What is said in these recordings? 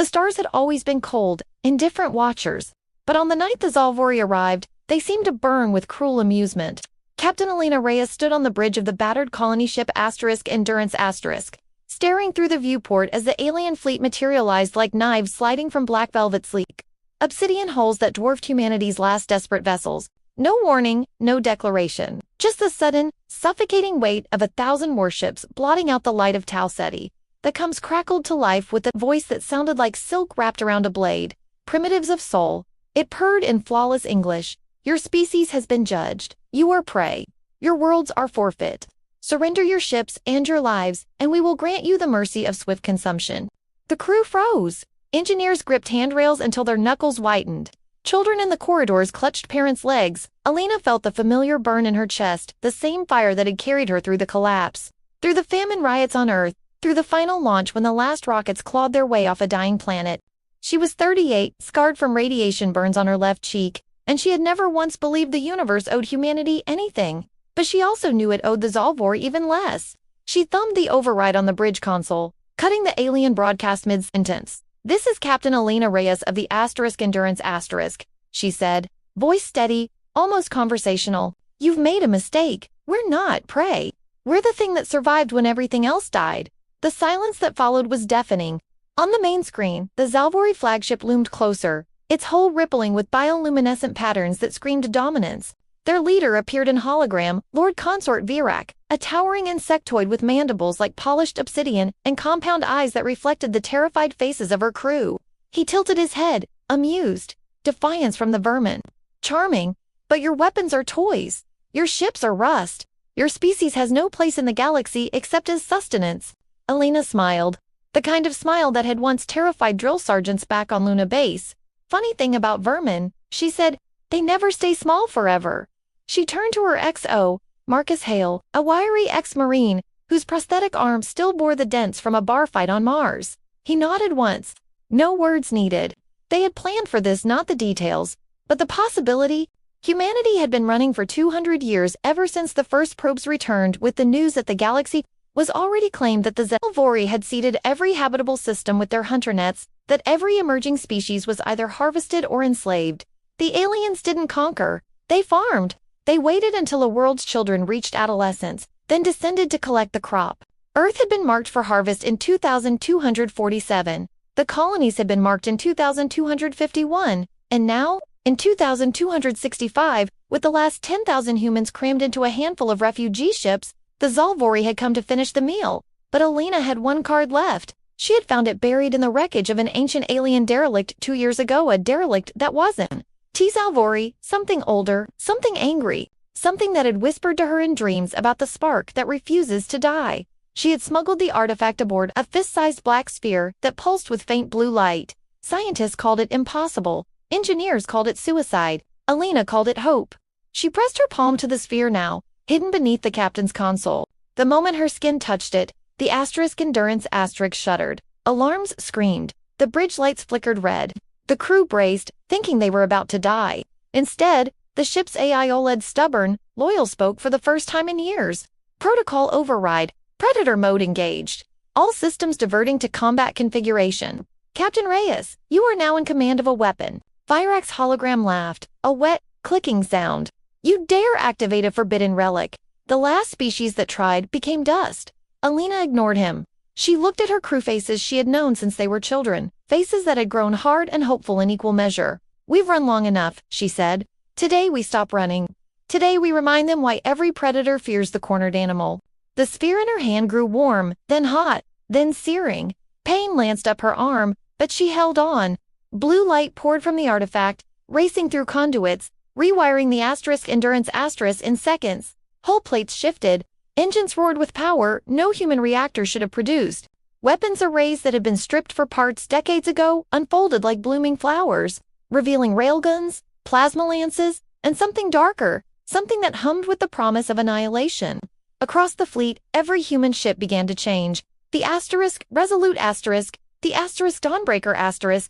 The stars had always been cold, indifferent watchers. But on the night the Xal'Vori arrived, they seemed to burn with cruel amusement. Captain Elena Reyes stood on the bridge of the battered colony ship Endurance *, staring through the viewport as the alien fleet materialized like knives sliding from black velvet sleek obsidian hulls that dwarfed humanity's last desperate vessels. No warning, no declaration. Just the sudden, suffocating weight of 1,000 warships blotting out the light of Tau Ceti. The comes crackled to life with a voice that sounded like silk wrapped around a blade. Primitives of soul. It purred in flawless English. Your species has been judged. You are prey. Your worlds are forfeit. Surrender your ships and your lives, and we will grant you the mercy of swift consumption. The crew froze. Engineers gripped handrails until their knuckles whitened. Children in the corridors clutched parents' legs. Elena felt the familiar burn in her chest, the same fire that had carried her through the collapse, through the famine riots on Earth, through the final launch when the last rockets clawed their way off a dying planet. She was 38, scarred from radiation burns on her left cheek, and she had never once believed the universe owed humanity anything. But she also knew it owed the Xal'Vori even less. She thumbed the override on the bridge console, cutting the alien broadcast mid-sentence. "This is Captain Elena Reyes of the Endurance *, she said, voice steady, almost conversational. You've made a mistake. We're not prey. We're the thing that survived when everything else died." The silence that followed was deafening. On the main screen, the Xal'Vori flagship loomed closer, its hull rippling with bioluminescent patterns that screamed dominance. Their leader appeared in hologram, Lord Consort Virak, a towering insectoid with mandibles like polished obsidian and compound eyes that reflected the terrified faces of her crew. He tilted his head, amused. "Defiance from the vermin. Charming, but your weapons are toys. Your ships are rust. Your species has no place in the galaxy except as sustenance." Elena smiled, the kind of smile that had once terrified drill sergeants back on Luna Base. "Funny thing about vermin," she said, "they never stay small forever." She turned to her XO, Marcus Hale, a wiry ex-Marine, whose prosthetic arm still bore the dents from a bar fight on Mars. He nodded once. No words needed. They had planned for this, not the details, but the possibility. Humanity had been running for 200 years, ever since the first probes returned with the news that the galaxy was already claimed, that the Xal'Vori had seeded every habitable system with their hunter nets, that every emerging species was either harvested or enslaved. The aliens didn't conquer. They farmed. They waited until a world's children reached adolescence, then descended to collect the crop. Earth had been marked for harvest in 2247. The colonies had been marked in 2251, and now, in 2265, with the last 10,000 humans crammed into a handful of refugee ships, the Xal'Vori had come to finish the meal. But Elena had one card left. She had found it buried in the wreckage of an ancient alien derelict 2 years ago, a derelict that wasn't Xal'Vori, something older, something angry, something that had whispered to her in dreams about the spark that refuses to die. She had smuggled the artifact aboard a fist-sized black sphere that pulsed with faint blue light. Scientists called it impossible. Engineers called it suicide. Elena called it hope. She pressed her palm to the sphere now, hidden beneath the captain's console. The moment her skin touched it, the Endurance * shuddered. Alarms screamed. The bridge lights flickered red. The crew braced, thinking they were about to die. Instead, the ship's AI OLED stubborn, loyal spoke for the first time in years. "Protocol override. Predator mode engaged. All systems diverting to combat configuration. Captain Reyes, you are now in command of a weapon." Virak's hologram laughed, a wet, clicking sound. "You dare activate a forbidden relic." The last species that tried became dust. Elena ignored him. She looked at her crew faces she had known since they were children, faces that had grown hard and hopeful in equal measure. "We've run long enough," she said. "Today we stop running. Today we remind them why every predator fears the cornered animal." The sphere in her hand grew warm, then hot, then searing. Pain lanced up her arm, but she held on. Blue light poured from the artifact, racing through conduits, rewiring the Endurance * in seconds. Hull plates shifted. Engines roared with power no human reactor should have produced. Weapons arrays that had been stripped for parts decades ago unfolded like blooming flowers, revealing railguns, plasma lances, and something darker, something that hummed with the promise of annihilation. Across the fleet, every human ship began to change. The Resolute *, the Dawnbreaker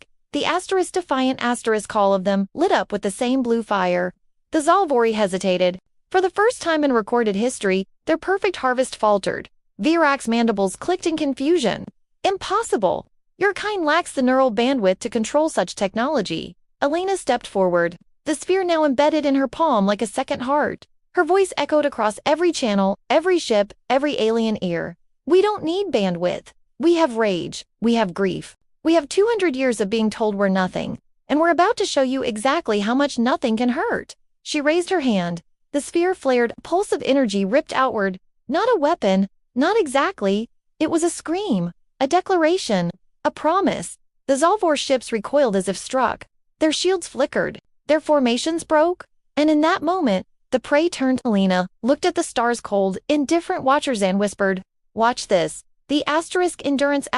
*, the Defiant *, all of them lit up with the same blue fire. The Xal'Vori hesitated. For the first time in recorded history, their perfect harvest faltered. Virak's mandibles clicked in confusion. Impossible! Your kind lacks the neural bandwidth to control such technology. Elena stepped forward, the sphere now embedded in her palm like a second heart. Her voice echoed across every channel, every ship, every alien ear. We don't need bandwidth. We have rage. We have grief. We have 200 years of being told we're nothing. And we're about to show you exactly how much nothing can hurt. She raised her hand. The sphere flared, a pulse of energy ripped outward. Not a weapon, not exactly. It was a scream, a declaration, a promise. The Xal'Vori ships recoiled as if struck. Their shields flickered. Their formations broke. And in that moment, the prey turned. Elena looked at the stars cold, indifferent watchers and whispered, "Watch this." The Endurance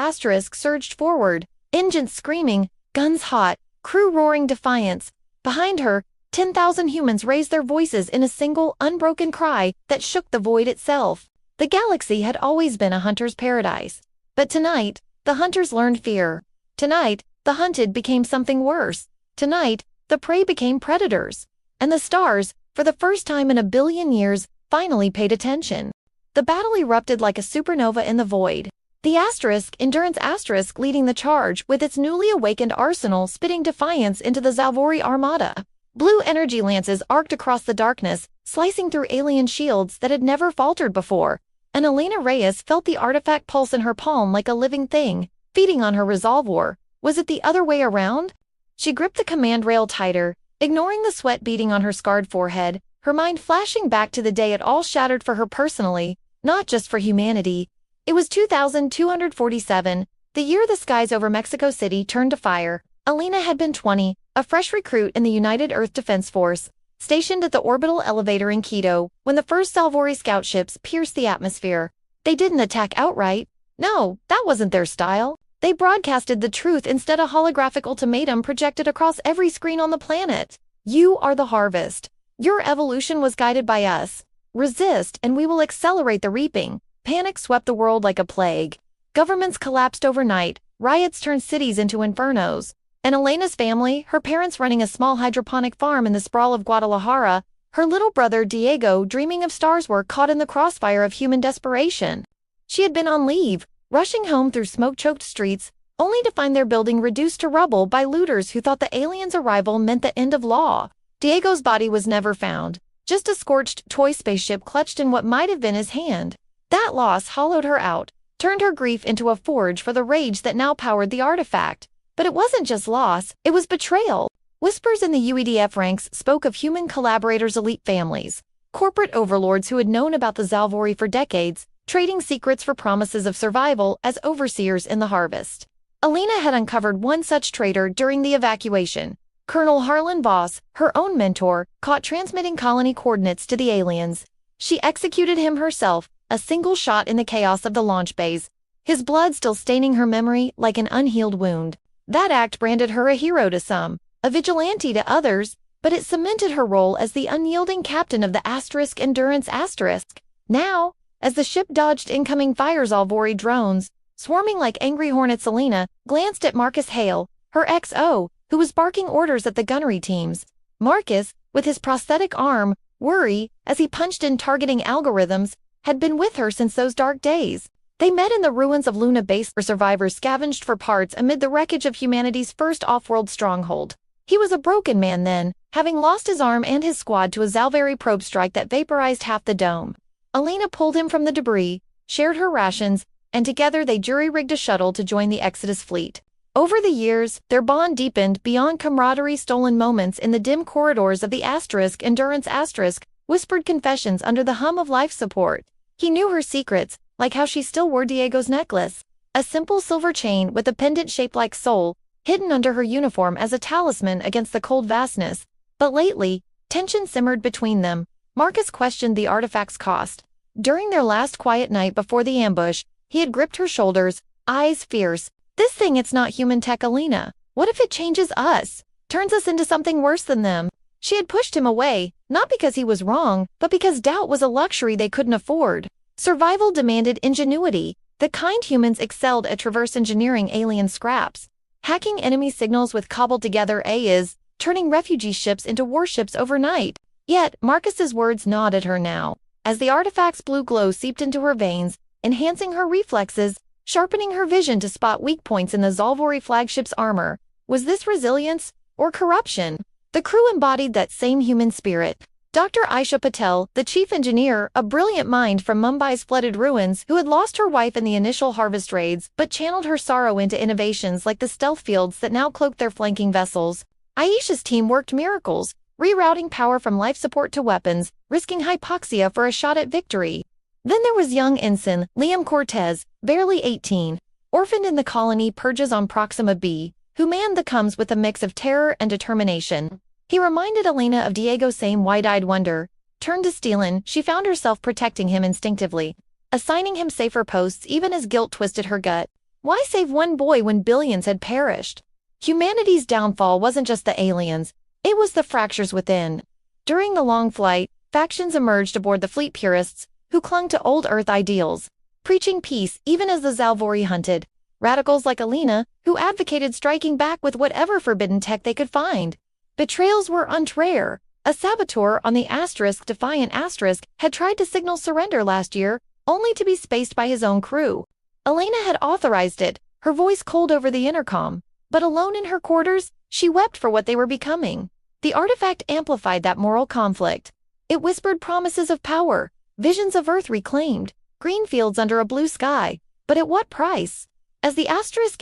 surged forward, engines screaming, guns hot, crew roaring defiance. Behind her, 10,000 humans raised their voices in a single, unbroken cry that shook the void itself. The galaxy had always been a hunter's paradise. But tonight, the hunters learned fear. Tonight, the hunted became something worse. Tonight, the prey became predators. And the stars, for the first time in a billion years, finally paid attention. The battle erupted like a supernova in the void. The Endurance leading the charge with its newly awakened arsenal spitting defiance into the Xal'Vori armada. Blue energy lances arced across the darkness, slicing through alien shields that had never faltered before. And Elena Reyes felt the artifact pulse in her palm like a living thing, feeding on her resolve. Or was it the other way around? She gripped the command rail tighter, ignoring the sweat beading on her scarred forehead, her mind flashing back to the day it all shattered for her personally, not just for humanity. It was 2247, the year the skies over Mexico City turned to fire. Elena had been 20, a fresh recruit in the United Earth Defense Force, stationed at the orbital elevator in Quito, when the first Xal'Vori scout ships pierced the atmosphere. They didn't attack outright. No, that wasn't their style. They broadcasted the truth instead of holographic ultimatum projected across every screen on the planet. You are the harvest. Your evolution was guided by us. Resist and we will accelerate the reaping. Panic swept the world like a plague. Governments collapsed overnight, riots turned cities into infernos. And Elena's family, her parents running a small hydroponic farm in the sprawl of Guadalajara, her little brother Diego dreaming of stars, were caught in the crossfire of human desperation. She had been on leave, rushing home through smoke-choked streets, only to find their building reduced to rubble by looters who thought the aliens' arrival meant the end of law. Diego's body was never found, just a scorched toy spaceship clutched in what might have been his hand. That loss hollowed her out, turned her grief into a forge for the rage that now powered the artifact. But it wasn't just loss, it was betrayal. Whispers in the UEDF ranks spoke of human collaborators' elite families, corporate overlords who had known about the Xal'Vori for decades, trading secrets for promises of survival as overseers in the harvest. Elena had uncovered one such traitor during the evacuation. Colonel Harlan Voss, her own mentor, caught transmitting colony coordinates to the aliens. She executed him herself, a single shot in the chaos of the launch bays, his blood still staining her memory like an unhealed wound. That act branded her a hero to some, a vigilante to others, but it cemented her role as the unyielding captain of the Endurance. Now, as the ship dodged incoming fires, Xal'Vori drones, swarming like angry hornets, Elena glanced at Marcus Hale, her XO, who was barking orders at the gunnery teams. Marcus, with his prosthetic arm, worry, as he punched in targeting algorithms, had been with her since those dark days. They met in the ruins of Luna Base, where survivors scavenged for parts amid the wreckage of humanity's first off-world stronghold. He was a broken man then, having lost his arm and his squad to a Xal'Vori probe strike that vaporized half the dome. Elena pulled him from the debris, shared her rations, and together they jury-rigged a shuttle to join the Exodus fleet. Over the years, their bond deepened beyond camaraderie. Stolen moments in the dim corridors of the Endurance whispered confessions under the hum of life support. He knew her secrets, like how she still wore Diego's necklace, a simple silver chain with a pendant shaped like soul, hidden under her uniform as a talisman against the cold vastness. But lately, tension simmered between them. Marcus questioned the artifact's cost. During their last quiet night before the ambush, he had gripped her shoulders, eyes fierce. "This thing, it's not human tech, Elena. What if it changes us? Turns us into something worse than them?" She had pushed him away, not because he was wrong, but because doubt was a luxury they couldn't afford. Survival demanded ingenuity, the kind humans excelled at reverse engineering alien scraps, hacking enemy signals with cobbled-together AIs, turning refugee ships into warships overnight. Yet, Marcus's words gnawed at her now. As the artifact's blue glow seeped into her veins, enhancing her reflexes, sharpening her vision to spot weak points in the Xal'Vori flagship's armor. Was this resilience or corruption? The crew embodied that same human spirit. Dr. Aisha Patel, the chief engineer, a brilliant mind from Mumbai's flooded ruins who had lost her wife in the initial harvest raids but channeled her sorrow into innovations like the stealth fields that now cloaked their flanking vessels. Aisha's team worked miracles, rerouting power from life support to weapons, risking hypoxia for a shot at victory. Then there was young ensign Liam Cortez, barely 18, orphaned in the colony Purges on Proxima B, who manned the comms with a mix of terror and determination. He reminded Elena of Diego's same wide-eyed wonder. Turned to Steelin, she found herself protecting him instinctively, assigning him safer posts even as guilt twisted her gut. Why save one boy when billions had perished? Humanity's downfall wasn't just the aliens, it was the fractures within. During the long flight, factions emerged aboard the fleet purists, who clung to old Earth ideals, preaching peace even as the Xal'Vori hunted. Radicals like Elena, who advocated striking back with whatever forbidden tech they could find. Betrayals were rare. A saboteur on the defiant had tried to signal surrender last year, only to be spaced by his own crew. Elena had authorized it, her voice cold over the intercom, but alone in her quarters, she wept for what they were becoming. The artifact amplified that moral conflict. It whispered promises of power, visions of Earth reclaimed, green fields under a blue sky, but at what price? As the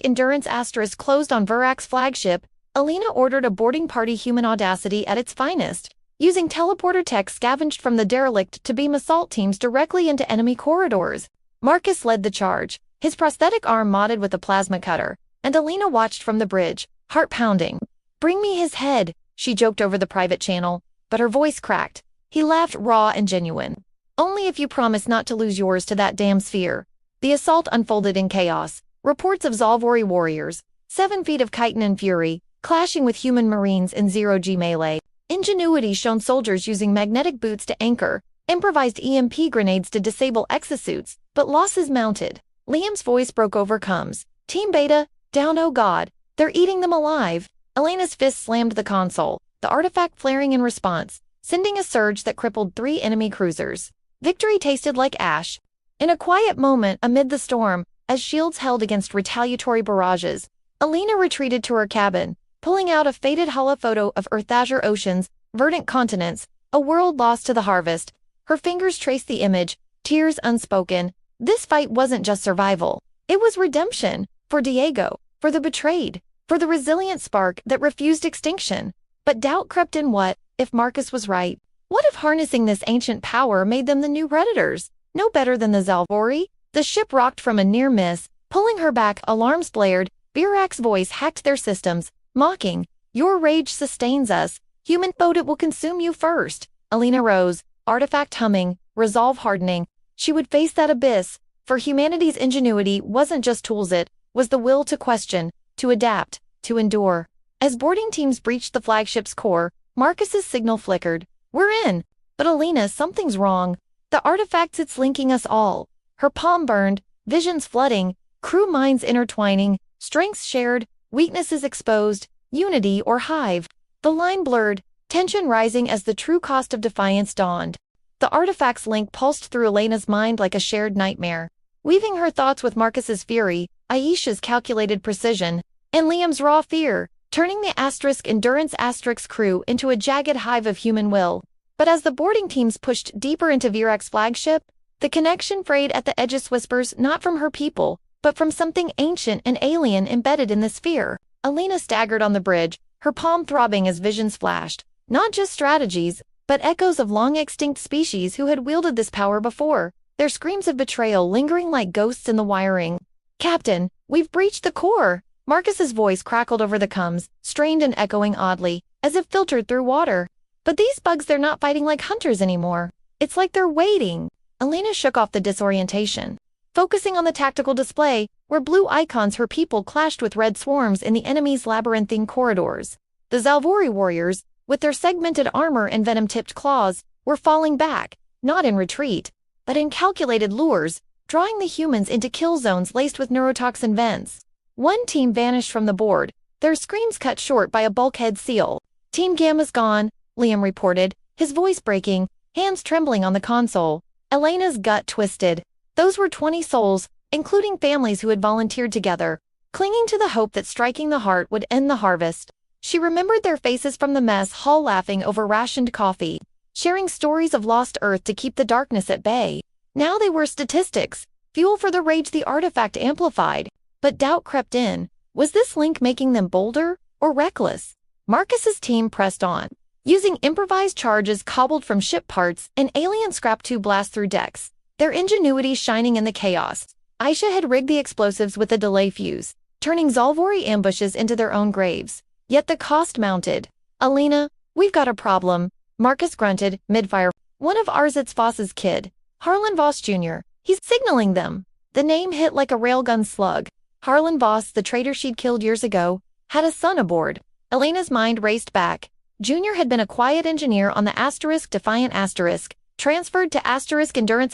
Endurance closed on Vurak's flagship, Elena ordered a boarding party human audacity at its finest, using teleporter tech scavenged from the derelict to beam assault teams directly into enemy corridors. Marcus led the charge, his prosthetic arm modded with a plasma cutter, and Elena watched from the bridge, heart pounding. "Bring me his head," she joked over the private channel, but her voice cracked. He laughed, raw and genuine. "Only if you promise not to lose yours to that damn sphere." The assault unfolded in chaos. Reports of Xal'Vori warriors, 7 feet of chitin and fury, clashing with human marines in zero-G melee. Ingenuity shown soldiers using magnetic boots to anchor, improvised EMP grenades to disable exosuits, but losses mounted. Liam's voice broke over comms. "Team Beta, down, oh god, they're eating them alive." Elena's fist slammed the console, the artifact flaring in response, sending a surge that crippled 3 enemy cruisers. Victory tasted like ash. In a quiet moment amid the storm, as shields held against retaliatory barrages, Elena retreated to her cabin, pulling out a faded holophoto of Earth-azure oceans, verdant continents, a world lost to the harvest. Her fingers traced the image, tears unspoken. This fight wasn't just survival. It was redemption, for Diego, for the betrayed, for the resilient spark that refused extinction. But doubt crept in. What if Marcus was right? What if harnessing this ancient power made them the new predators? No better than the Xal'Vori? The ship rocked from a near miss, pulling her back. Alarms blared. Vurak's voice hacked their systems, mocking, "Your rage sustains us. Human foe, it will consume you first." Elena rose, artifact humming, resolve hardening. She would face that abyss, for humanity's ingenuity wasn't just tools, it was the will to question, to adapt, to endure. As boarding teams breached the flagship's core, Marcus's signal flickered. "We're in." "But Elena, something's wrong. The artifacts, it's linking us all." Her palm burned, visions flooding, crew minds intertwining, strengths shared, weaknesses exposed, unity or hive. The line blurred, tension rising as the true cost of defiance dawned. The artifact's link pulsed through Elena's mind like a shared nightmare, weaving her thoughts with Marcus's fury, Aisha's calculated precision, and Liam's raw fear, turning the Endurance crew into a jagged hive of human will. But as the boarding teams pushed deeper into Vurak's flagship, the connection frayed at the edges. Whispers not from her people, but from something ancient and alien embedded in the sphere. Elena staggered on the bridge, her palm throbbing as visions flashed. Not just strategies, but echoes of long-extinct species who had wielded this power before, their screams of betrayal lingering like ghosts in the wiring. "Captain, we've breached the core." Marcus's voice crackled over the comms, strained and echoing oddly, as if filtered through water. "But these bugs, they're not fighting like hunters anymore. It's like they're waiting." Elena shook off the disorientation, focusing on the tactical display, where blue icons her people clashed with red swarms in the enemy's labyrinthine corridors. The Xal'Vori warriors, with their segmented armor and venom-tipped claws, were falling back, not in retreat, but in calculated lures, drawing the humans into kill zones laced with neurotoxin vents. One team vanished from the board, their screams cut short by a bulkhead seal. "Team Gamma's gone," Liam reported, his voice breaking, hands trembling on the console. Elena's gut twisted. Those were 20 souls, including families who had volunteered together, clinging to the hope that striking the heart would end the harvest. She remembered their faces from the mess hall laughing over rationed coffee, sharing stories of lost Earth to keep the darkness at bay. Now they were statistics, fuel for the rage the artifact amplified. But doubt crept in. Was this link making them bolder or reckless? Marcus's team pressed on, using improvised charges cobbled from ship parts and alien scrap to blast through decks, their ingenuity shining in the chaos. Aisha had rigged the explosives with a delay fuse, turning Xal'Vori ambushes into their own graves. Yet the cost mounted. "Elena, we've got a problem," Marcus grunted, mid-fire. "One of Arzitz Voss's kid, Harlan Voss Jr., he's signaling them." The name hit like a railgun slug. Harlan Voss, the traitor she'd killed years ago, had a son aboard. Elena's mind raced back. Junior had been a quiet engineer on the Defiant transferred to Endurance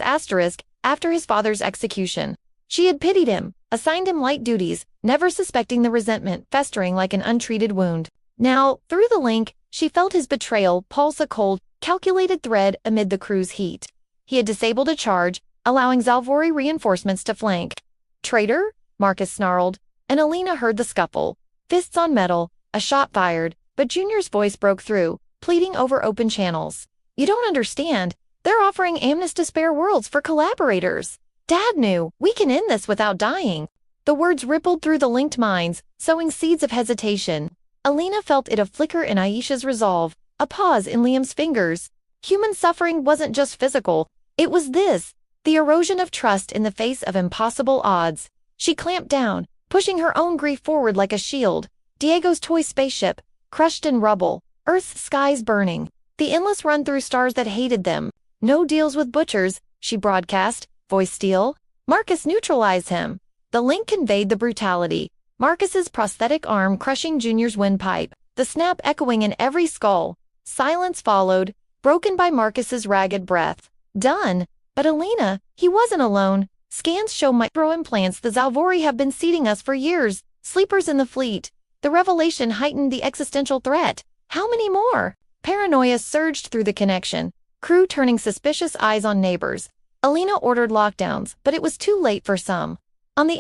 after his father's execution. She had pitied him, assigned him light duties, never suspecting the resentment festering like an untreated wound. Now, through the link, she felt his betrayal pulse a cold, calculated thread amid the crew's heat. He had disabled a charge, allowing Xal'Vori reinforcements to flank. "Traitor?" Marcus snarled, and Elena heard the scuffle. Fists on metal, a shot fired, but Junior's voice broke through, pleading over open channels. "You don't understand. They're offering amnesty to spare worlds for collaborators. Dad knew. We can end this without dying." The words rippled through the linked minds, sowing seeds of hesitation. Elena felt it a flicker in Aisha's resolve, a pause in Liam's fingers. Human suffering wasn't just physical. It was this, the erosion of trust in the face of impossible odds. She clamped down, pushing her own grief forward like a shield. Diego's toy spaceship, crushed in rubble, Earth's skies burning, the endless run through stars that hated them. "No deals with butchers," she broadcast, voice steel. Marcus neutralized him. The link conveyed the brutality. Marcus's prosthetic arm crushing Junior's windpipe, the snap echoing in every skull. Silence followed, broken by Marcus's ragged breath. Done. But Elena, he wasn't alone. Scans show microimplants the Xal'Vori have been seeding us for years, sleepers in the fleet. The revelation heightened the existential threat. How many more? Paranoia surged through the connection, crew turning suspicious eyes on neighbors. Elena ordered lockdowns, but it was too late for some. On the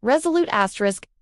Resolute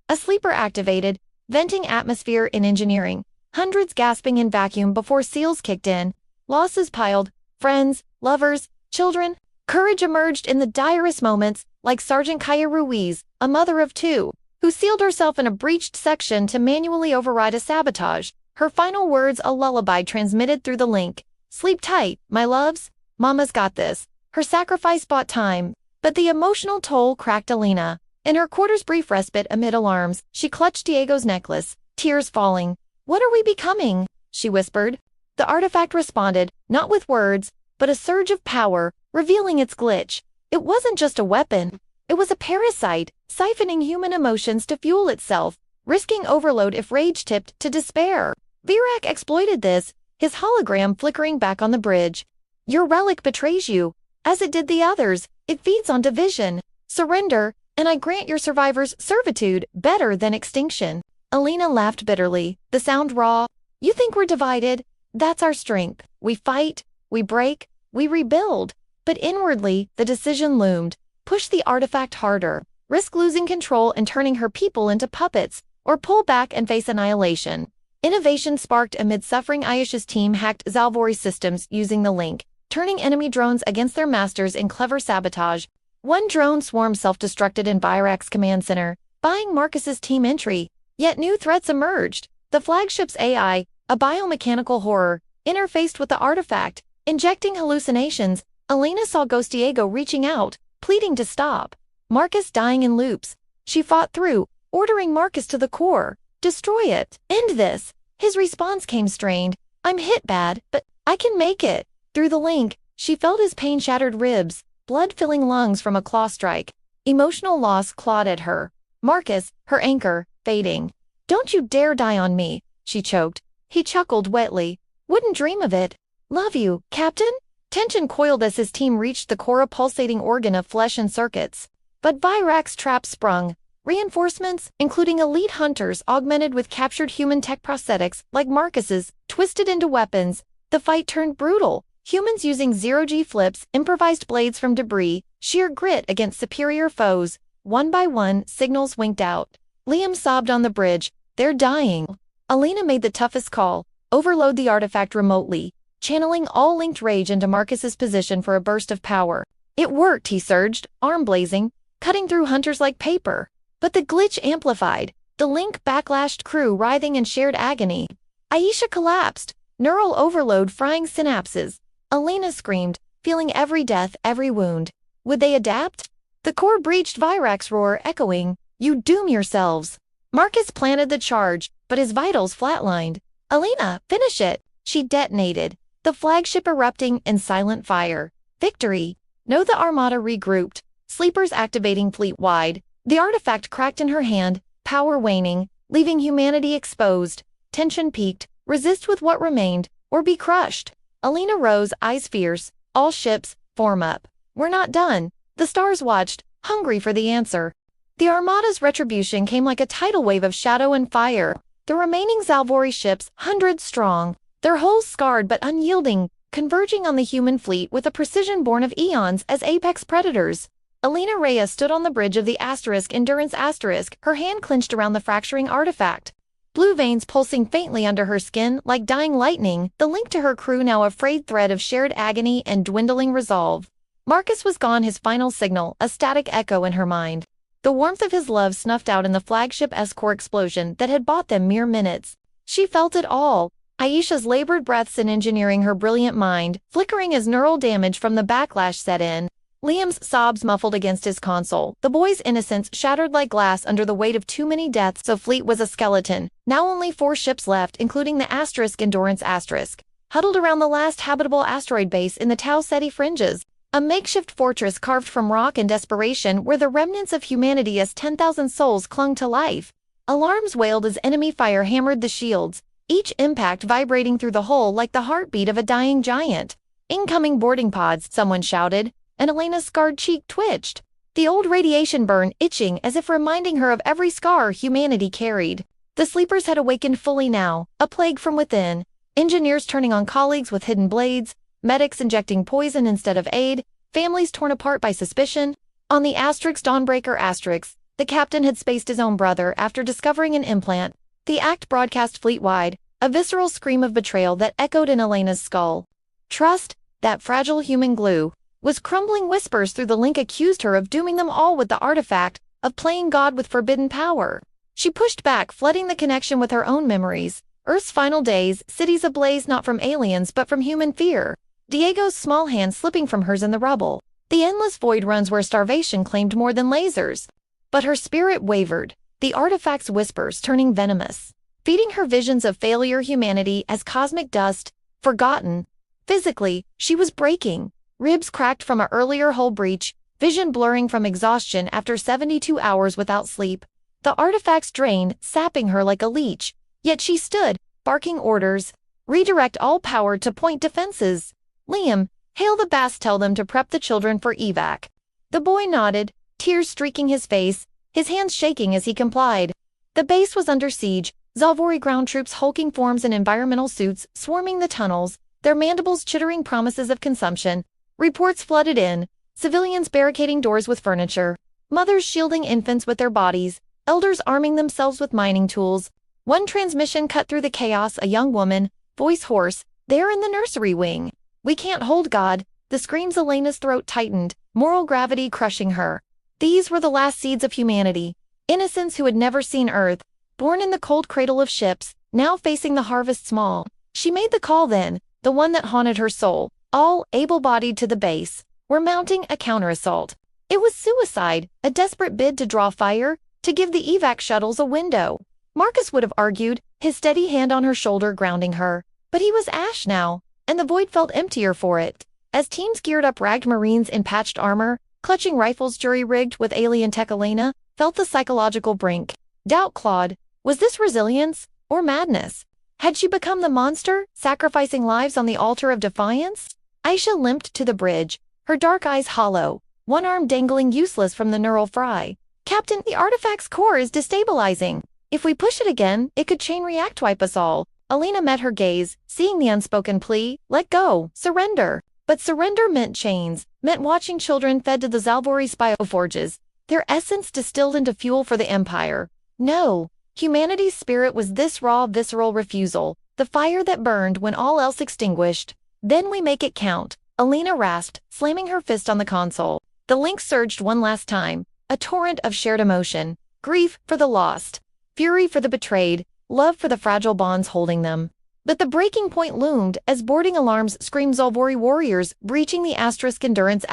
a sleeper activated, venting atmosphere in engineering, hundreds gasping in vacuum before seals kicked in. Losses piled, friends, lovers, children. Courage emerged in the direst moments, like Sergeant Kaya Ruiz, a mother of two, who sealed herself in a breached section to manually override a sabotage. Her final words a lullaby transmitted through the link. "Sleep tight, my loves. Mama's got this." Her sacrifice bought time, but the emotional toll cracked Elena. In her quarter's brief respite amid alarms, she clutched Diego's necklace, tears falling. "What are we becoming?" she whispered. The artifact responded, not with words, but a surge of power, revealing its glitch. It wasn't just a weapon. It was a parasite, siphoning human emotions to fuel itself, risking overload if rage tipped to despair. Virak exploited this, his hologram flickering back on the bridge. "Your relic betrays you. As it did the others, it feeds on division. Surrender, and I grant your survivors servitude better than extinction." Elena laughed bitterly, the sound raw. "You think we're divided? That's our strength. We fight, we break, we rebuild." But inwardly, the decision loomed. Push the artifact harder, risk losing control and turning her people into puppets, or pull back and face annihilation. Innovation sparked amid suffering. Aisha's team hacked Xal'Vori systems using the link, turning enemy drones against their masters in clever sabotage. One drone swarm self-destructed in Virak's command center, buying Marcus's team entry. Yet new threats emerged. The flagship's AI, a biomechanical horror, interfaced with the artifact, injecting hallucinations. Elena saw Ghost Diego reaching out, pleading to stop. Marcus dying in loops. She fought through, ordering Marcus to the core. "Destroy it. End this." His response came strained. "I'm hit bad, but I can make it." Through the link, she felt his pain-shattered ribs, blood-filling lungs from a claw strike. Emotional loss clawed at her. Marcus, her anchor, fading. "Don't you dare die on me," she choked. He chuckled wetly. "Wouldn't dream of it." "Love you, Captain?" Tension coiled as his team reached the core, a pulsating organ of flesh and circuits. But Virak's trap sprung. Reinforcements, including elite hunters augmented with captured human tech prosthetics like Marcus's, twisted into weapons. The fight turned brutal. Humans using zero-G flips, improvised blades from debris, sheer grit against superior foes. One by one, signals winked out. Liam sobbed on the bridge. They're dying. Elena made the toughest call. Overload the artifact remotely, channeling all linked rage into Marcus's position for a burst of power. It worked, he surged, arm blazing, cutting through hunters like paper. But the glitch amplified. The link backlashed crew writhing in shared agony. Aisha collapsed, neural overload frying synapses. Elena screamed, feeling every death, every wound. Would they adapt? The core breached, Virax's roar echoing, "You doom yourselves." Marcus planted the charge, but his vitals flatlined. "Elena, finish it!" She detonated, the flagship erupting in silent fire. Victory! No, the Armada regrouped, sleepers activating fleet-wide. The artifact cracked in her hand, power waning, leaving humanity exposed. Tension peaked, resist with what remained, or be crushed. Elena rose, eyes fierce. All ships, form up. We're not done. The stars watched, hungry for the answer. The Armada's retribution came like a tidal wave of shadow and fire. The remaining Xal'Vori ships, hundreds strong, their hulls scarred but unyielding, converging on the human fleet with a precision born of eons as apex predators. Elena Reyes stood on the bridge of the Endurance Asterisk, her hand clenched around the fracturing artifact. Blue veins pulsing faintly under her skin like dying lightning, the link to her crew now a frayed thread of shared agony and dwindling resolve. Marcus was gone, his final signal, a static echo in her mind. The warmth of his love snuffed out in the flagship S-core explosion that had bought them mere minutes. She felt it all. Aisha's labored breaths in engineering her brilliant mind, flickering as neural damage from the backlash set in. Liam's sobs muffled against his console, the boy's innocence shattered like glass under the weight of too many deaths. So fleet was a skeleton. Now only 4 ships left, including the Endurance Asterisk, huddled around the last habitable asteroid base in the Tau Ceti fringes. A makeshift fortress carved from rock in desperation where the remnants of humanity as 10,000 souls clung to life. Alarms wailed as enemy fire hammered the shields, each impact vibrating through the hull like the heartbeat of a dying giant. "Incoming boarding pods," someone shouted, and Elena's scarred cheek twitched. The old radiation burn itching as if reminding her of every scar humanity carried. The sleepers had awakened fully now, a plague from within. Engineers turning on colleagues with hidden blades, medics injecting poison instead of aid, families torn apart by suspicion. On the Dawnbreaker Asterix, the captain had spaced his own brother after discovering an implant. The act broadcast fleet-wide, a visceral scream of betrayal that echoed in Elena's skull. Trust, that fragile human glue, was crumbling. Whispers through the link accused her of dooming them all with the artifact, of playing God with forbidden power. She pushed back, flooding the connection with her own memories. Earth's final days, cities ablaze not from aliens but from human fear. Diego's small hand slipping from hers in the rubble. The endless void runs where starvation claimed more than lasers. But her spirit wavered, the artifact's whispers turning venomous, feeding her visions of failure, humanity as cosmic dust, forgotten. Physically, she was breaking, ribs cracked from an earlier hull breach, vision blurring from exhaustion after 72 hours without sleep. The artifact's drain, sapping her like a leech. Yet she stood, barking orders. Redirect all power to point defenses. Liam, hail the Bass, tell them to prep the children for evac. The boy nodded, tears streaking his face, his hands shaking as he complied. The base was under siege, Xal'Vori ground troops hulking forms in environmental suits swarming the tunnels, their mandibles chittering promises of consumption. Reports flooded in, civilians barricading doors with furniture, mothers shielding infants with their bodies, elders arming themselves with mining tools. One transmission cut through the chaos, a young woman, voice hoarse, there in the nursery wing. "We can't hold God," the screams. Elena's throat tightened, moral gravity crushing her. These were the last seeds of humanity, innocents who had never seen Earth, born in the cold cradle of ships, now facing the harvest small. She made the call then, the one that haunted her soul. All, able-bodied to the base, were mounting a counter-assault. It was suicide, a desperate bid to draw fire, to give the evac shuttles a window. Marcus would have argued, his steady hand on her shoulder grounding her. But he was ash now, and the void felt emptier for it. As teams geared up, ragged Marines in patched armor, clutching rifles jury-rigged with alien tech, Elena felt the psychological brink. Doubt clawed. Was this resilience, or madness? Had she become the monster, sacrificing lives on the altar of defiance? Aisha limped to the bridge, her dark eyes hollow, one arm dangling useless from the neural fry. "Captain, the artifact's core is destabilizing. If we push it again, it could chain react wipe us all." Elena met her gaze, seeing the unspoken plea, "Let go, surrender." But surrender meant chains, meant watching children fed to the Xal'Vori spyoforges. their essence distilled into fuel for the Empire. No, humanity's spirit was this raw, visceral refusal, the fire that burned when all else extinguished. Then we make it count, Elena rasped, slamming her fist on the console. The link surged one last time, a torrent of shared emotion, grief for the lost, fury for the betrayed, love for the fragile bonds holding them. But the breaking point loomed as boarding alarms screamed Xal'Vori warriors breaching the Endurance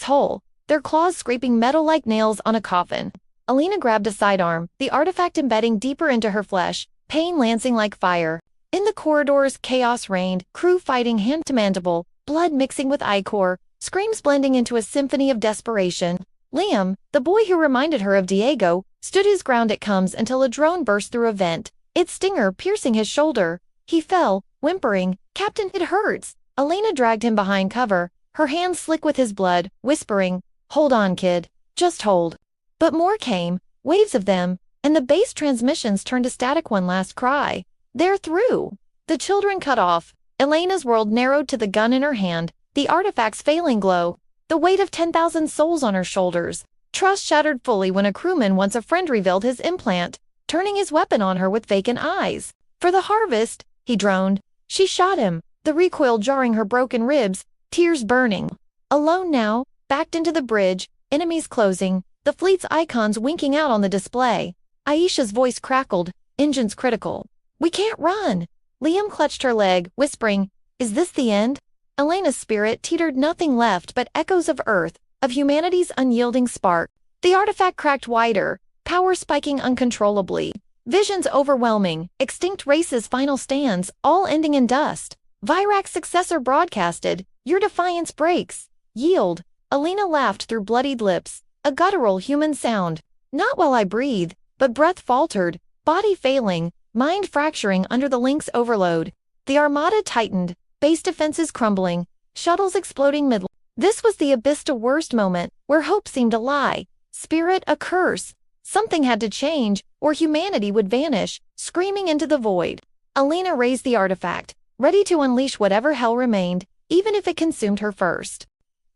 hull, their claws scraping metal like nails on a coffin. Elena grabbed a sidearm, the artifact embedding deeper into her flesh, pain lancing like fire. In the corridors, chaos reigned, crew fighting hand to mandible, blood mixing with ichor, screams blending into a symphony of desperation. Liam, the boy who reminded her of Diego, stood his ground at comes until a drone burst through a vent, its stinger piercing his shoulder. He fell, whimpering, "Captain, it hurts." Elena dragged him behind cover, her hands slick with his blood, whispering, "Hold on, kid. Just hold." But more came, waves of them, and the base transmissions turned to static one last cry. "They're through." The children cut off. Elena's world narrowed to the gun in her hand, the artifact's failing glow, the weight of 10,000 souls on her shoulders. Trust shattered fully when a crewman once a friend revealed his implant, turning his weapon on her with vacant eyes. "For the harvest," he droned. She shot him, the recoil jarring her broken ribs, tears burning. Alone now, backed into the bridge, enemies closing, the fleet's icons winking out on the display. Aisha's voice crackled, engines critical. "We can't run." Liam clutched her leg, whispering, "Is this the end?" Elena's spirit teetered, nothing left but echoes of Earth, of humanity's unyielding spark. The artifact cracked wider, power spiking uncontrollably. Visions overwhelming, extinct races' final stands, all ending in dust. Virak's successor broadcasted, "Your defiance breaks. Yield." Elena laughed through bloodied lips, a guttural human sound. "Not while I breathe," but breath faltered, body failing, mind fracturing under the link's overload. The armada tightened, base defenses crumbling, shuttles exploding mid. This was the abyss to worst moment, where hope seemed a lie, spirit a curse. Something had to change, or humanity would vanish, screaming into the void. Elena raised the artifact, ready to unleash whatever hell remained, even if it consumed her first.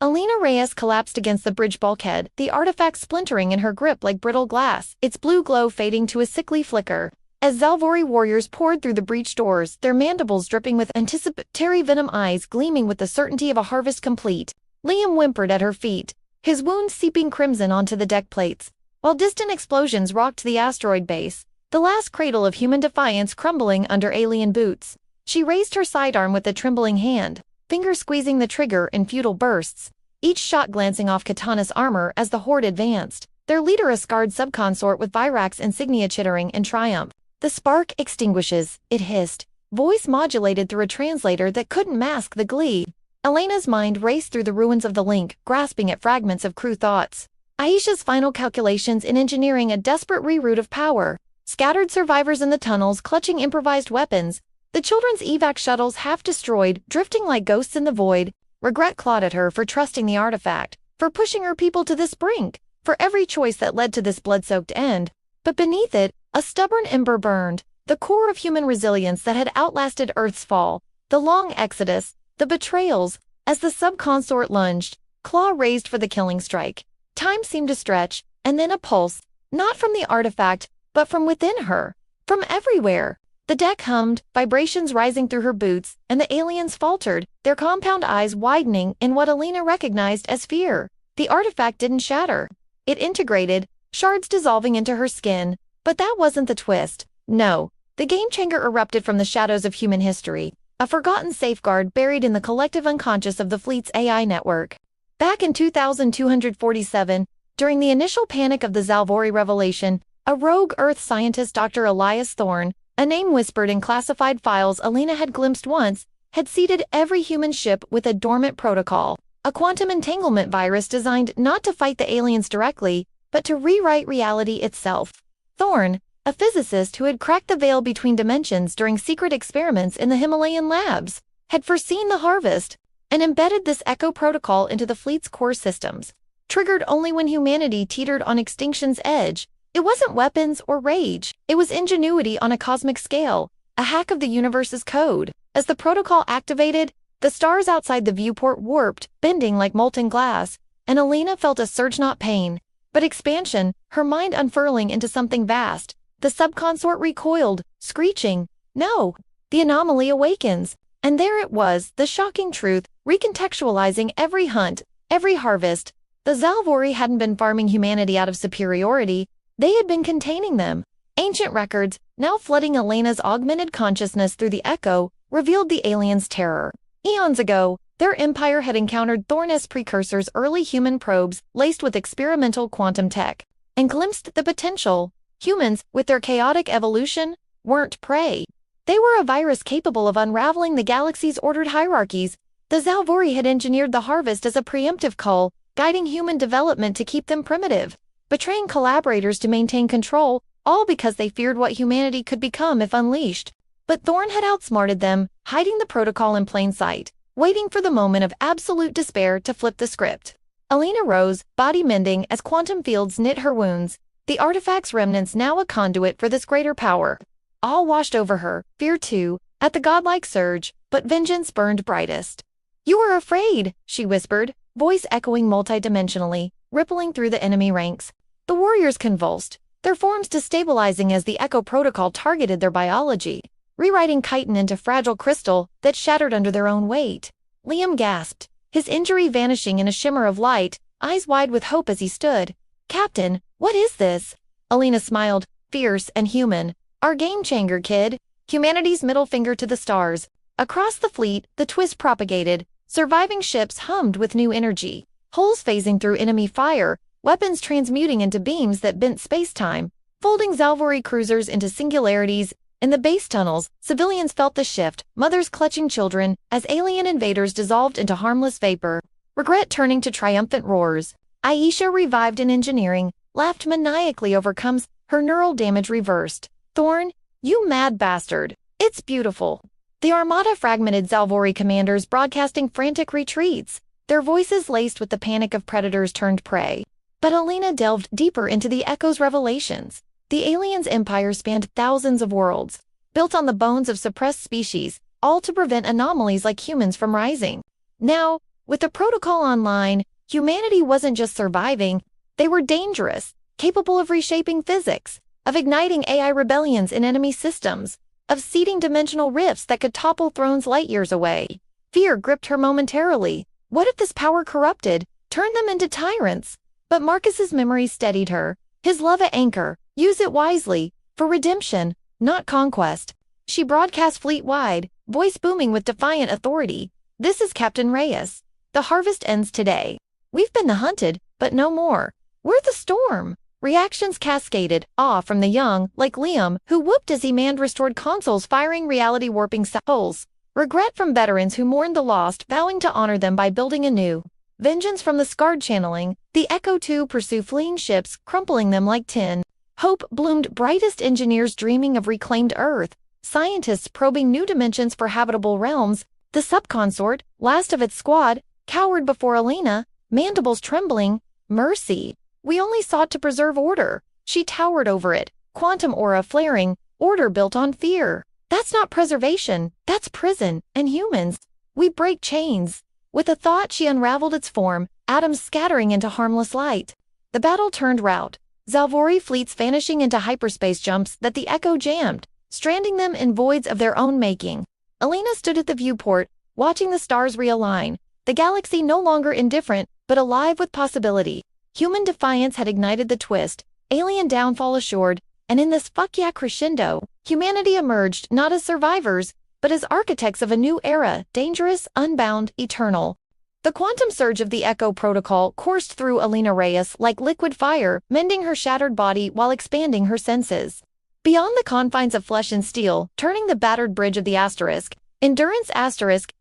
Elena Reyes collapsed against the bridge bulkhead, the artifact splintering in her grip like brittle glass, its blue glow fading to a sickly flicker. As Xal'Vori warriors poured through the breached doors, their mandibles dripping with anticipatory venom, eyes gleaming with the certainty of a harvest complete, Liam whimpered at her feet, his wounds seeping crimson onto the deck plates, while distant explosions rocked the asteroid base, the last cradle of human defiance crumbling under alien boots. She raised her sidearm with a trembling hand, fingers squeezing the trigger in futile bursts, each shot glancing off Katana's armor as the horde advanced, their leader a scarred subconsort with Virak's insignia chittering in triumph. "The spark extinguishes," it hissed, voice modulated through a translator that couldn't mask the glee. Elena's mind raced through the ruins of the link, grasping at fragments of crew thoughts. Aisha's final calculations in engineering a desperate reroute of power, scattered survivors in the tunnels clutching improvised weapons, the children's evac shuttles half destroyed, drifting like ghosts in the void. Regret clawed at her for trusting the artifact, for pushing her people to this brink, for every choice that led to this blood-soaked end. But beneath it, a stubborn ember burned, the core of human resilience that had outlasted Earth's fall, the long exodus, the betrayals. As the subconsort lunged, claw raised for the killing strike, time seemed to stretch, and then a pulse, not from the artifact, but from within her, from everywhere. The deck hummed, vibrations rising through her boots, and the aliens faltered, their compound eyes widening in what Elena recognized as fear. The artifact didn't shatter. It integrated, shards dissolving into her skin. But that wasn't the twist. No, the game-changer erupted from the shadows of human history, a forgotten safeguard buried in the collective unconscious of the fleet's AI network. Back in 2247, during the initial panic of the Xal'Vori revelation, a rogue Earth scientist, Dr. Elias Thorne, a name whispered in classified files Elena had glimpsed once, had seeded every human ship with a dormant protocol, a quantum entanglement virus designed not to fight the aliens directly, but to rewrite reality itself. Thorne, a physicist who had cracked the veil between dimensions during secret experiments in the Himalayan labs, had foreseen the harvest and embedded this echo protocol into the fleet's core systems, triggered only when humanity teetered on extinction's edge. It wasn't weapons or rage, it was ingenuity on a cosmic scale, a hack of the universe's code. As the protocol activated, the stars outside the viewport warped, bending like molten glass, and Elena felt a surge, not pain, but expansion, her mind unfurling into something vast. The subconsort recoiled, screeching, "No!" The anomaly awakens. And there it was, the shocking truth, recontextualizing every hunt, every harvest. The Xal'Vori hadn't been farming humanity out of superiority, they had been containing them. Ancient records, now flooding Elena's augmented consciousness through the echo, revealed the aliens' terror. Eons ago, their empire had encountered Thorn-esque precursors, early human probes laced with experimental quantum tech, and glimpsed the potential. Humans, with their chaotic evolution, weren't prey. They were a virus capable of unraveling the galaxy's ordered hierarchies. The Xal'Vori had engineered the harvest as a preemptive cull, guiding human development to keep them primitive, betraying collaborators to maintain control, all because they feared what humanity could become if unleashed. But Thorn had outsmarted them, hiding the protocol in plain sight, waiting for the moment of absolute despair to flip the script. Elena rose, body mending as quantum fields knit her wounds, the artifact's remnants now a conduit for this greater power. All washed over her, fear too, at the godlike surge, but vengeance burned brightest. "You were afraid," she whispered, voice echoing multidimensionally, rippling through the enemy ranks. The warriors convulsed, their forms destabilizing as the Echo Protocol targeted their biology, rewriting chitin into fragile crystal that shattered under their own weight. Liam gasped, his injury vanishing in a shimmer of light, eyes wide with hope as he stood. "Captain, what is this?" Elena smiled, fierce and human. "Our game-changer, kid. Humanity's middle finger to the stars." Across the fleet, the twist propagated. Surviving ships hummed with new energy, holes phasing through enemy fire, weapons transmuting into beams that bent space-time, folding Xal'Vori cruisers into singularities. In the base tunnels, civilians felt the shift, mothers clutching children, as alien invaders dissolved into harmless vapor. Regret turning to triumphant roars. Aisha, revived in engineering, laughed maniacally over comes, her neural damage reversed. "Thorn, you mad bastard. It's beautiful." The Armada fragmented, Xal'Vori commanders broadcasting frantic retreats, their voices laced with the panic of predators turned prey. But Elena delved deeper into the Echo's revelations. The aliens' empire spanned thousands of worlds, built on the bones of suppressed species, all to prevent anomalies like humans from rising. Now, with the protocol online, humanity wasn't just surviving, they were dangerous, capable of reshaping physics, of igniting AI rebellions in enemy systems, of seeding dimensional rifts that could topple thrones light years away. Fear gripped her momentarily. What if this power corrupted, turned them into tyrants? But Marcus's memory steadied her. His love at anchor, use it wisely, for redemption, not conquest. She broadcast fleet-wide, voice booming with defiant authority. "This is Captain Reyes. The harvest ends today. We've been the hunted, but no more. We're the storm." Reactions cascaded, awe from the young, like Liam, who whooped as he manned restored consoles firing reality-warping souls. Regret from veterans who mourned the lost, vowing to honor them by building anew. Vengeance from the scarred, channeling the Echo 2 pursue fleeing ships, crumpling them like tin. Hope bloomed, brightest engineers dreaming of reclaimed Earth, scientists probing new dimensions for habitable realms. The subconsort, last of its squad, cowered before Elena, mandibles trembling. "Mercy. We only sought to preserve order." She towered over it, quantum aura flaring, order built on fear. "That's not preservation, that's prison, and humans. We break chains." With a thought she unraveled its form, atoms scattering into harmless light. The battle turned rout, Xal'Vori fleets vanishing into hyperspace jumps that the Echo jammed, stranding them in voids of their own making. Elena stood at the viewport, watching the stars realign, the galaxy no longer indifferent, but alive with possibility. Human defiance had ignited the twist, alien downfall assured, and in this fuck yeah crescendo, humanity emerged not as survivors, but as architects of a new era, dangerous, unbound, eternal. The quantum surge of the Echo Protocol coursed through Elena Reyes like liquid fire, mending her shattered body while expanding her senses. Beyond the confines of flesh and steel, turning the battered bridge of the Endurance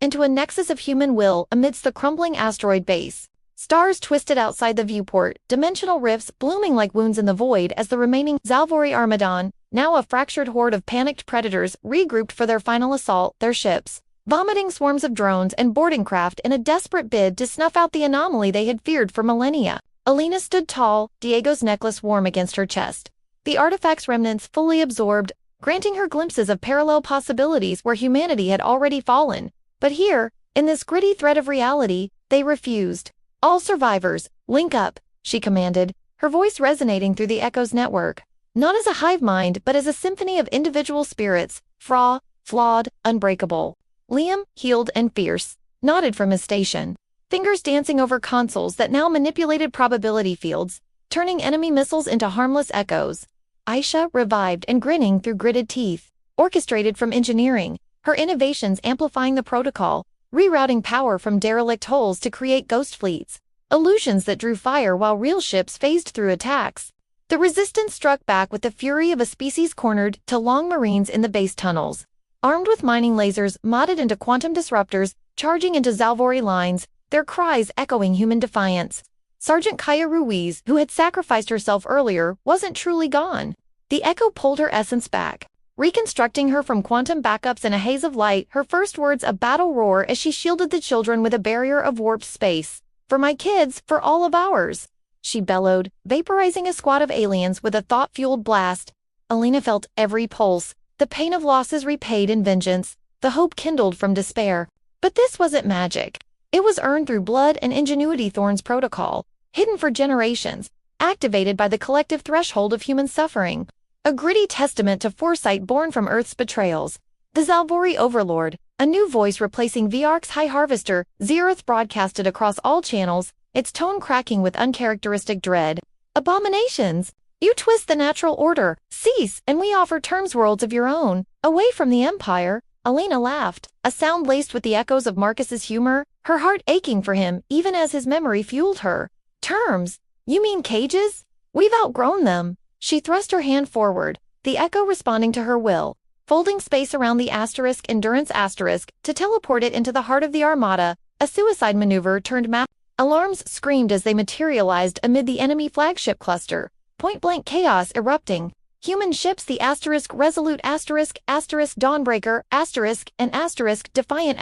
into a nexus of human will amidst the crumbling asteroid base. Stars twisted outside the viewport, dimensional rifts blooming like wounds in the void as the remaining Xal'Vori Armadan, now a fractured horde of panicked predators, regrouped for their final assault, their ships, vomiting swarms of drones and boarding craft in a desperate bid to snuff out the anomaly they had feared for millennia. Elena stood tall, Diego's necklace warm against her chest. The artifact's remnants fully absorbed, granting her glimpses of parallel possibilities where humanity had already fallen. But here, in this gritty thread of reality, they refused. "All survivors, link up," she commanded, her voice resonating through the Echo's network. Not as a hive mind, but as a symphony of individual spirits, flawed, unbreakable. Liam, healed and fierce, nodded from his station, fingers dancing over consoles that now manipulated probability fields, turning enemy missiles into harmless echoes. Aisha, revived and grinning through gritted teeth, orchestrated from engineering, her innovations amplifying the protocol, rerouting power from derelict holes to create ghost fleets, illusions that drew fire while real ships phased through attacks. The resistance struck back with the fury of a species cornered to long marines in the base tunnels, armed with mining lasers modded into quantum disruptors, charging into Xal'Vori lines, their cries echoing human defiance. Sergeant Kaya Ruiz, who had sacrificed herself earlier, wasn't truly gone. The Echo pulled her essence back, reconstructing her from quantum backups in a haze of light, her first words a battle roar as she shielded the children with a barrier of warped space. "For my kids, for all of ours," she bellowed, vaporizing a squad of aliens with a thought-fueled blast. Elena felt every pulse, the pain of losses repaid in vengeance, the hope kindled from despair. But this wasn't magic. It was earned through blood and ingenuity. Thorn's protocol, hidden for generations, activated by the collective threshold of human suffering. A gritty testament to foresight born from Earth's betrayals. The Xal'Vori Overlord, a new voice replacing Viarch's High Harvester, Xerath broadcasted across all channels, its tone cracking with uncharacteristic dread. "Abominations! You twist the natural order, cease, and we offer terms worlds of your own, away from the Empire." Elena laughed, a sound laced with the echoes of Marcus's humor, her heart aching for him even as his memory fueled her. "Terms? You mean cages? We've outgrown them." She thrust her hand forward, the Echo responding to her will, folding space around the Endurance to teleport it into the heart of the Armada, a suicide maneuver turned map. Alarms screamed as they materialized amid the enemy flagship cluster, point-blank chaos erupting. Human ships the Resolute Dawnbreaker and Defiant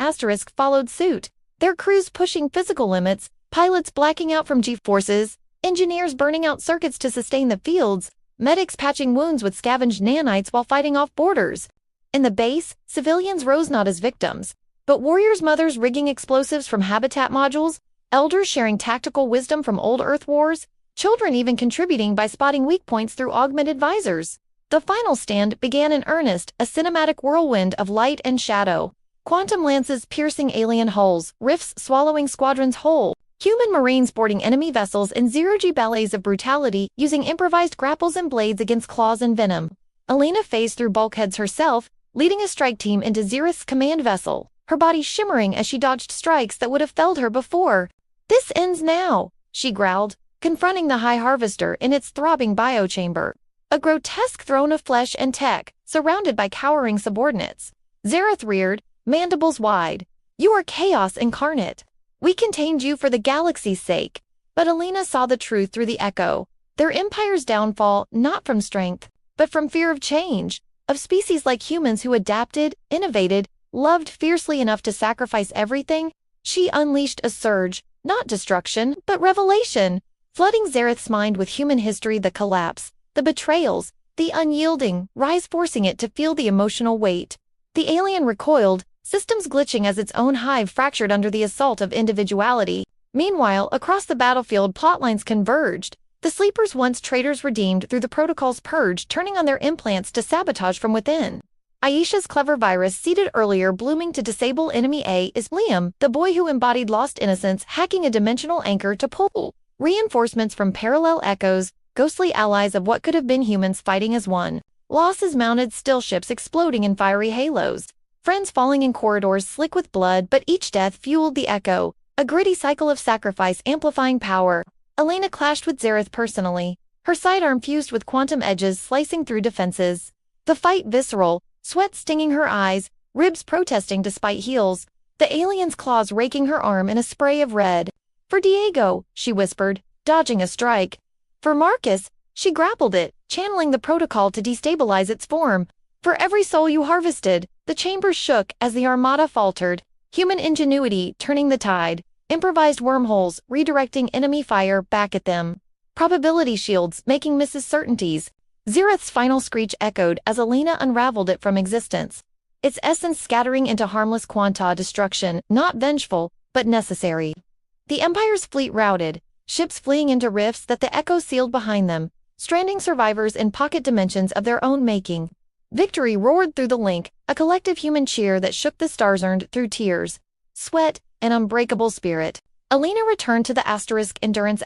followed suit, their crews pushing physical limits, pilots blacking out from G-forces, engineers burning out circuits to sustain the fields, medics patching wounds with scavenged nanites while fighting off borders. In the base, civilians rose not as victims, but warriors' mothers rigging explosives from habitat modules, elders sharing tactical wisdom from old Earth wars, children even contributing by spotting weak points through augmented visors. The final stand began in earnest, a cinematic whirlwind of light and shadow. Quantum lances piercing alien hulls, rifts swallowing squadrons whole, human marines boarding enemy vessels in zero-G ballets of brutality, using improvised grapples and blades against claws and venom. Elena phased through bulkheads herself, leading a strike team into Xerath's command vessel, her body shimmering as she dodged strikes that would have felled her before. "This ends now," she growled, confronting the High Harvester in its throbbing biochamber, a grotesque throne of flesh and tech, surrounded by cowering subordinates. Xerath reared, mandibles wide. "You are chaos incarnate. We contained you for the galaxy's sake." But Elena saw the truth through the Echo. Their empire's downfall not from strength, but from fear of change, of species like humans who adapted, innovated, loved fiercely enough to sacrifice everything. She unleashed a surge, not destruction, but revelation, flooding Xerath's mind with human history, the collapse, the betrayals, the unyielding rise, forcing it to feel the emotional weight. The alien recoiled, systems glitching as its own hive fractured under the assault of individuality. Meanwhile, across the battlefield, plotlines converged. The sleepers, once traitors, redeemed through the protocol's purge, turning on their implants to sabotage from within. Aisha's clever virus, seeded earlier, blooming to disable enemy A, is Liam, the boy who embodied lost innocence, hacking a dimensional anchor to pull reinforcements from parallel echoes, ghostly allies of what could have been humans fighting as one. Losses mounted, still ships exploding in fiery halos. Friends falling in corridors slick with blood, but each death fueled the Echo, a gritty cycle of sacrifice amplifying power. Elena clashed with Xerath personally, her sidearm fused with quantum edges slicing through defenses. The fight visceral, sweat stinging her eyes, ribs protesting despite heals, the alien's claws raking her arm in a spray of red. "For Diego," she whispered, dodging a strike. For Marcus, she grappled it, channeling the protocol to destabilize its form. For every soul you harvested. The chamber shook as the Armada faltered, human ingenuity turning the tide, improvised wormholes redirecting enemy fire back at them, probability shields making misses certainties. Xerath's final screech echoed as Elena unraveled it from existence, its essence scattering into harmless quanta destruction, not vengeful, but necessary. The Empire's fleet routed, ships fleeing into rifts that the echo sealed behind them, stranding survivors in pocket dimensions of their own making. Victory roared through the link, a collective human cheer that shook the stars earned through tears, sweat, and unbreakable spirit. Elena returned to the Endurance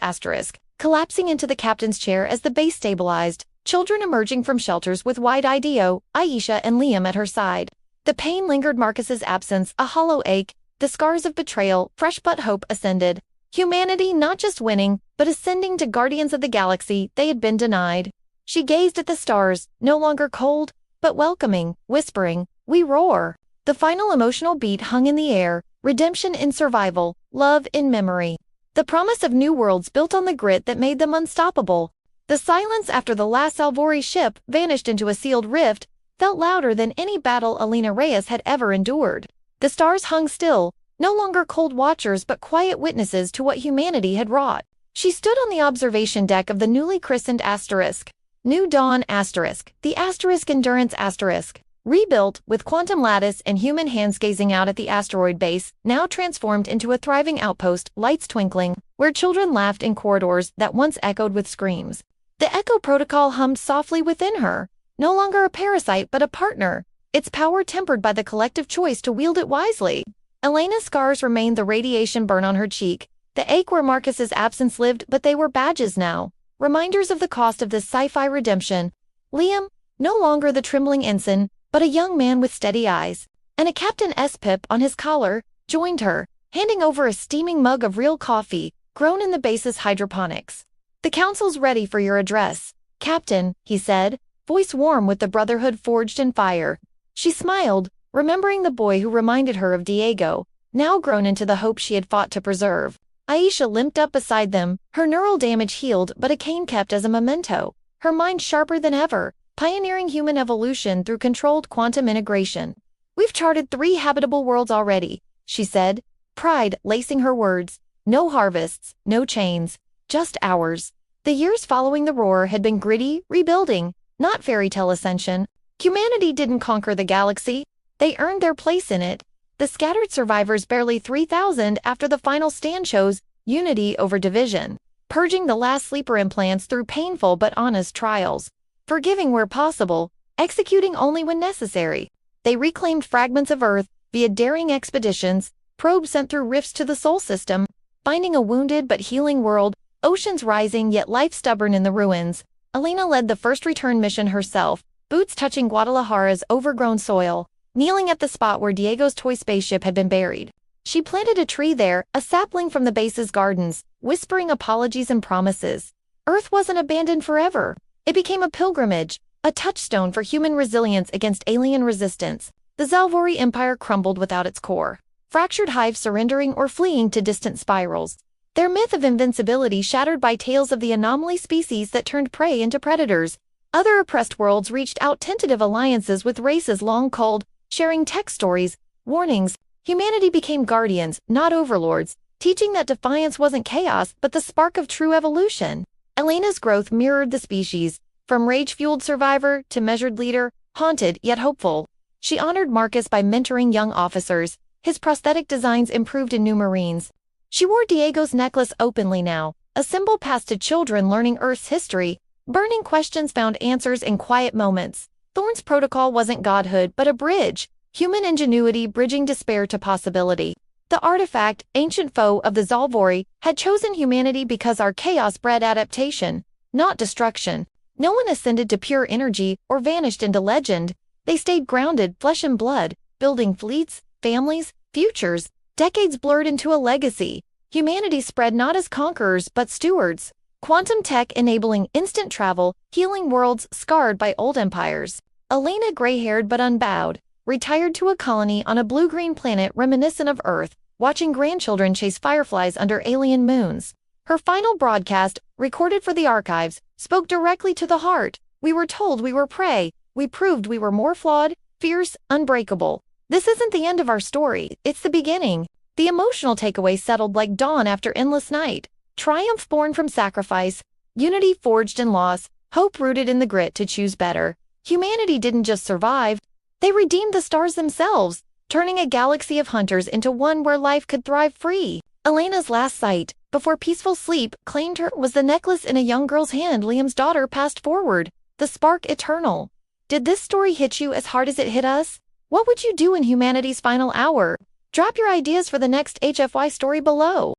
collapsing into the captain's chair as the base stabilized, children emerging from shelters with wide-eyed Aisha and Liam at her side. The pain lingered. Marcus's absence, a hollow ache, the scars of betrayal, fresh but hope ascended. Humanity not just winning, but ascending to guardians of the galaxy they had been denied. She gazed at the stars, no longer cold, but welcoming, whispering, "We roar." The final emotional beat hung in the air, redemption in survival, love in memory. The promise of new worlds built on the grit that made them unstoppable. The silence after the last Xal'Vori ship vanished into a sealed rift felt louder than any battle Elena Reyes had ever endured. The stars hung still, no longer cold watchers but quiet witnesses to what humanity had wrought. She stood on the observation deck of the newly christened New Dawn the Endurance rebuilt, with quantum lattice and human hands gazing out at the asteroid base, now transformed into a thriving outpost, lights twinkling, where children laughed in corridors that once echoed with screams. The Echo Protocol hummed softly within her, no longer a parasite but a partner, its power tempered by the collective choice to wield it wisely. Elena's scars remained, the radiation burn on her cheek, the ache where Marcus's absence lived, but they were badges now, reminders of the cost of this sci-fi redemption. Liam, no longer the trembling ensign, but a young man with steady eyes, and a Captain's pip on his collar, joined her, handing over a steaming mug of real coffee, grown in the base's hydroponics. "The council's ready for your address, Captain," he said, voice warm with the brotherhood forged in fire. She smiled, remembering the boy who reminded her of Diego, now grown into the hope she had fought to preserve. Aisha limped up beside them, her neural damage healed but a cane kept as a memento, her mind sharper than ever, pioneering human evolution through controlled quantum integration. "We've charted 3 habitable worlds already," she said, pride lacing her words. "No harvests, no chains, just ours." The years following the roar had been gritty, rebuilding, not fairy tale ascension. Humanity didn't conquer the galaxy, they earned their place in it. The scattered survivors, barely 3,000 after the final stand, chose unity over division, purging the last sleeper implants through painful but honest trials. Forgiving where possible, executing only when necessary. They reclaimed fragments of Earth via daring expeditions, probes sent through rifts to the Sol system, finding a wounded but healing world, oceans rising yet life stubborn in the ruins. Elena led the first return mission herself, boots touching Guadalajara's overgrown soil, kneeling at the spot where Diego's toy spaceship had been buried. She planted a tree there, a sapling from the base's gardens, whispering apologies and promises. Earth wasn't abandoned forever. It became a pilgrimage, a touchstone for human resilience against alien resistance. The Xal'Vori Empire crumbled without its core, fractured hives surrendering or fleeing to distant spirals. Their myth of invincibility shattered by tales of the anomaly species that turned prey into predators. Other oppressed worlds reached out tentative alliances with races long culled, sharing tech stories, warnings. Humanity became guardians, not overlords, teaching that defiance wasn't chaos but the spark of true evolution. Elena's growth mirrored the species, from rage-fueled survivor to measured leader, haunted yet hopeful. She honored Marcus by mentoring young officers, his prosthetic designs improved in new Marines. She wore Diego's necklace openly now, a symbol passed to children learning Earth's history. Burning questions found answers in quiet moments. Thorn's protocol wasn't godhood but a bridge, human ingenuity bridging despair to possibility. The artifact, ancient foe of the Xal'Vori, had chosen humanity because our chaos bred adaptation, not destruction. No one ascended to pure energy or vanished into legend. They stayed grounded, flesh and blood, building fleets, families, futures. Decades blurred into a legacy. Humanity spread not as conquerors but stewards. Quantum tech enabling instant travel, healing worlds scarred by old empires. Elena, gray-haired but unbowed, retired to a colony on a blue-green planet reminiscent of Earth, watching grandchildren chase fireflies under alien moons. Her final broadcast, recorded for the archives, spoke directly to the heart. "We were told we were prey. We proved we were more flawed, fierce, unbreakable. This isn't the end of our story, it's the beginning." The emotional takeaway settled like dawn after endless night. Triumph born from sacrifice, unity forged in loss, hope rooted in the grit to choose better. Humanity didn't just survive, they redeemed the stars themselves, turning a galaxy of hunters into one where life could thrive free. Elena's last sight, before peaceful sleep claimed her, was the necklace in a young girl's hand Liam's daughter passed forward, the spark eternal. Did this story hit you as hard as it hit us? What would you do in humanity's final hour? Drop your ideas for the next HFY story below.